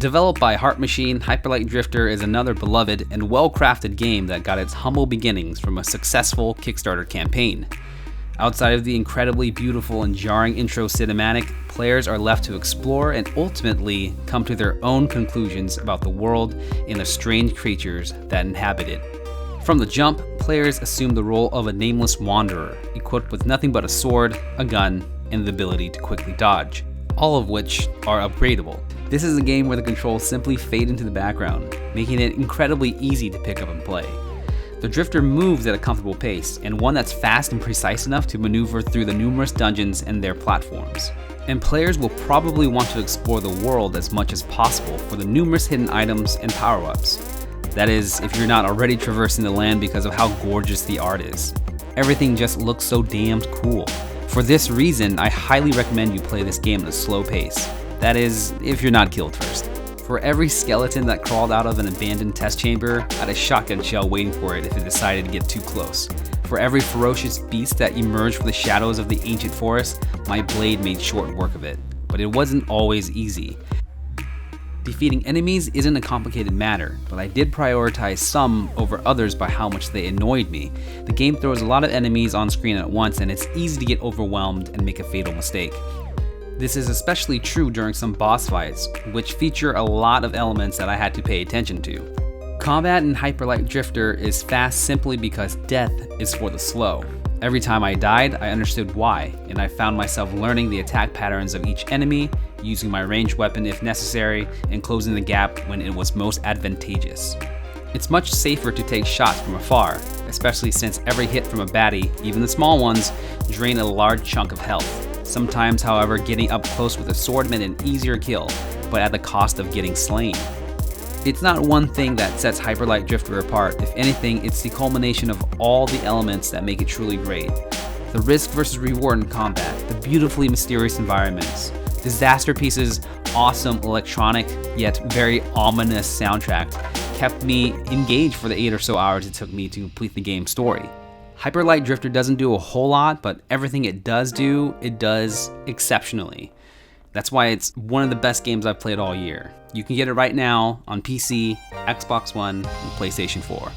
Developed by Heart Machine, Hyperlight Drifter is another beloved and well-crafted game that got its humble beginnings from a successful Kickstarter campaign. Outside of the incredibly beautiful and jarring intro cinematic, players are left to explore and ultimately come to their own conclusions about the world and the strange creatures that inhabit it. From the jump, players assume the role of a nameless wanderer, equipped with nothing but a sword, a gun, and the ability to quickly dodge, all of which are upgradable. This is a game where the controls simply fade into the background, making it incredibly easy to pick up and play. The Drifter moves at a comfortable pace, and one that's fast and precise enough to maneuver through the numerous dungeons and their platforms. And players will probably want to explore the world as much as possible for the numerous hidden items and power-ups. That is, if you're not already traversing the land because of how gorgeous the art is. Everything just looks so damned cool. For this reason, I highly recommend you play this game at a slow pace. That is, if you're not killed first. For every skeleton that crawled out of an abandoned test chamber, I had a shotgun shell waiting for it if it decided to get too close. For every ferocious beast that emerged from the shadows of the ancient forest, my blade made short work of it. But it wasn't always easy. Defeating enemies isn't a complicated matter, but I did prioritize some over others by how much they annoyed me. The game throws a lot of enemies on screen at once, and it's easy to get overwhelmed and make a fatal mistake. This is especially true during some boss fights, which feature a lot of elements that I had to pay attention to. Combat in Hyperlight Drifter is fast simply because death is for the slow. Every time I died, I understood why, and I found myself learning the attack patterns of each enemy, using my ranged weapon if necessary, and closing the gap when it was most advantageous. It's much safer to take shots from afar, especially since every hit from a baddie, even the small ones, drain a large chunk of health. Sometimes, however, getting up close with a sword meant an easier kill, but at the cost of getting slain. It's not one thing that sets Hyperlight Drifter apart. If anything, it's the culmination of all the elements that make it truly great. The risk versus reward in combat, the beautifully mysterious environments, Disaster Piece's awesome electronic yet very ominous soundtrack kept me engaged for the 8 or so hours it took me to complete the game's story. Hyperlight Drifter doesn't do a whole lot, but everything it does do, it does exceptionally. That's why it's one of the best games I've played all year. You can get it right now on PC, Xbox One, and PlayStation 4.